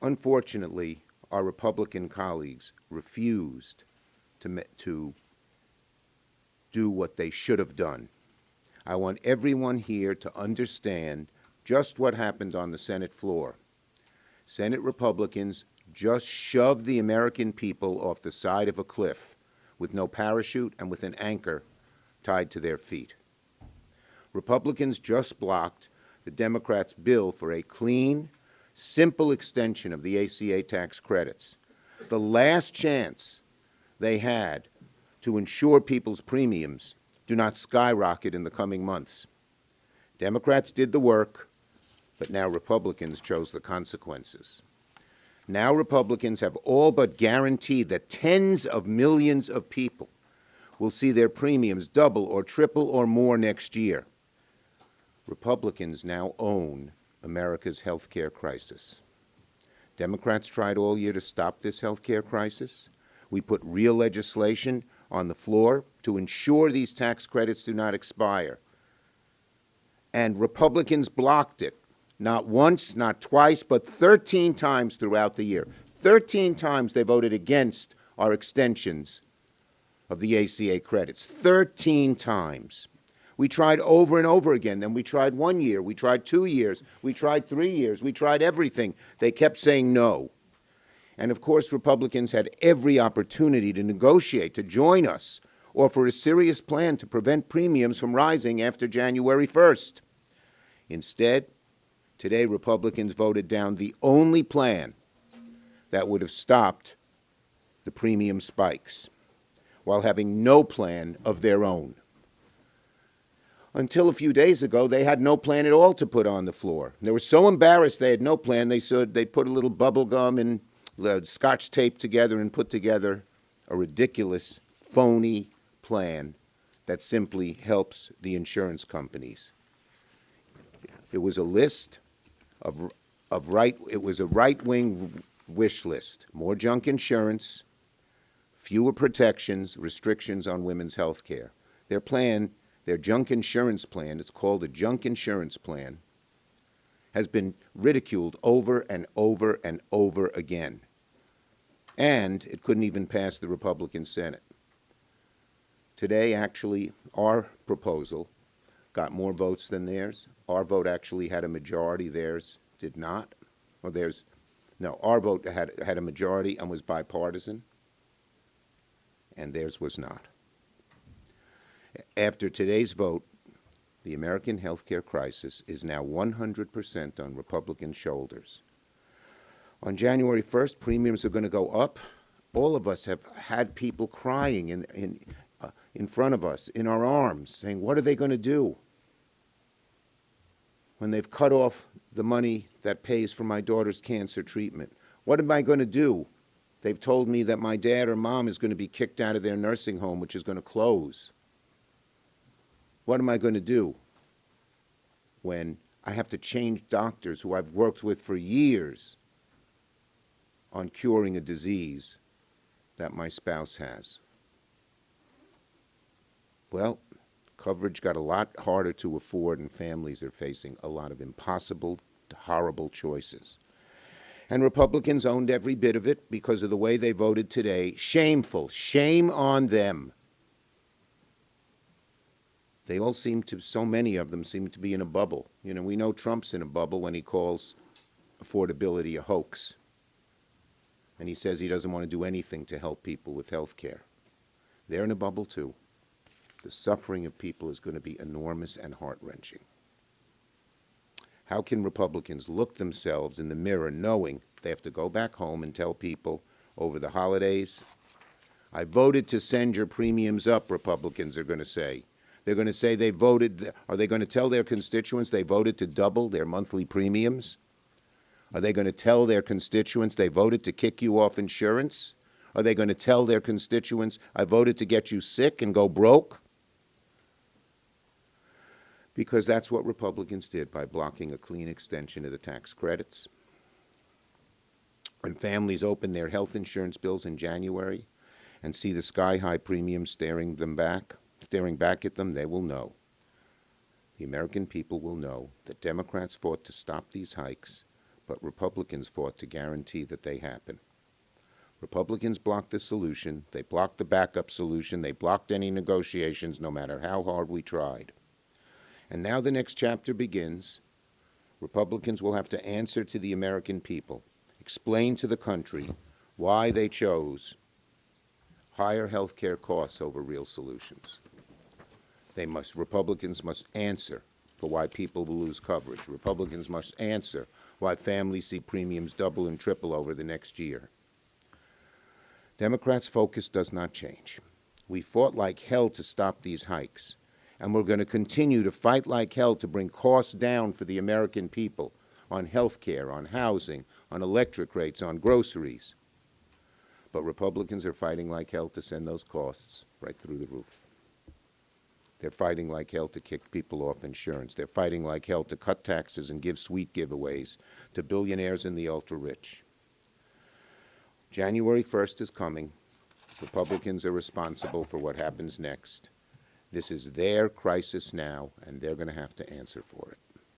Unfortunately, our Republican colleagues refused to do what they should have done. I want everyone here to understand just what happened on the Senate floor. Senate Republicans just shoved the American people off the side of a cliff with no parachute and with an anchor tied to their feet. Republicans just blocked the Democrats' bill for a clean, simple extension of the ACA tax credits, the last chance they had to ensure people's premiums do not skyrocket in the coming months. Democrats did the work, but now Republicans chose the consequences. Now Republicans have all but guaranteed that tens of millions of people will see their premiums double or triple or more next year. Republicans now own America's health care crisis. Democrats tried all year to stop this health care crisis. We put real legislation on the floor to ensure these tax credits do not expire. And Republicans blocked it, not once, not twice, but 13 times throughout the year. 13 times they voted against our extensions of the ACA credits. 13 times. We tried over and over again. Then we tried 1 year. We tried 2 years. We tried 3 years. We tried everything. They kept saying no. And of course, Republicans had every opportunity to negotiate, to join us, or for a serious plan to prevent premiums from rising after January 1st. Instead, today Republicans voted down the only plan that would have stopped the premium spikes, while having no plan of their own. Until a few days ago, they had no plan at all to put on the floor. They were so embarrassed they had no plan, they said they put a little bubble gum and Scotch tape together and put together a ridiculous, phony plan that simply helps the insurance companies. It was a list of right-wing wish list. More junk insurance, fewer protections, restrictions on women's health care. Their plan, their junk insurance plan, it's called a junk insurance plan, has been ridiculed over and over and over again. And it couldn't even pass the Republican Senate. Today, actually, our proposal got more votes than theirs. Our vote actually had a majority. Theirs did not. Our vote had a majority and was bipartisan, and theirs was not. After today's vote, the American health care crisis is now 100% on Republican shoulders. On January 1st, premiums are going to go up. All of us have had people crying in front of us, in our arms, saying, what are they going to do when they've cut off the money that pays for my daughter's cancer treatment? What am I going to do? They've told me that my dad or mom is going to be kicked out of their nursing home, which is going to close. What am I going to do when I have to change doctors who I've worked with for years on curing a disease that my spouse has? Well, coverage got a lot harder to afford, and families are facing a lot of impossible, horrible choices. And Republicans owned every bit of it because of the way they voted today. Shameful. Shame on them. They all so many of them seem to be in a bubble. We know Trump's in a bubble when he calls affordability a hoax. And he says he doesn't want to do anything to help people with health care. They're in a bubble too. The suffering of people is going to be enormous and heart-wrenching. How can Republicans look themselves in the mirror knowing they have to go back home and tell people over the holidays, I voted to send your premiums up, Republicans are going to say. They're going to say they voted. Are they going to tell their constituents they voted to double their monthly premiums? Are they going to tell their constituents they voted to kick you off insurance? Are they going to tell their constituents, I voted to get you sick and go broke? Because that's what Republicans did by blocking a clean extension of the tax credits. When families open their health insurance bills in January and see the sky-high premiums staring back at them, they will know. The American people will know that Democrats fought to stop these hikes, but Republicans fought to guarantee that they happen. Republicans blocked the solution. They blocked the backup solution. They blocked any negotiations, no matter how hard we tried. And now the next chapter begins. Republicans will have to answer to the American people, explain to the country why they chose higher health care costs over real solutions. Republicans must answer for why people will lose coverage. Republicans must answer why families see premiums double and triple over the next year. Democrats' focus does not change. We fought like hell to stop these hikes, and we're going to continue to fight like hell to bring costs down for the American people on health care, on housing, on electric rates, on groceries. But Republicans are fighting like hell to send those costs right through the roof. They're fighting like hell to kick people off insurance. They're fighting like hell to cut taxes and give sweet giveaways to billionaires and the ultra-rich. January 1st is coming. Republicans are responsible for what happens next. This is their crisis now, and they're going to have to answer for it.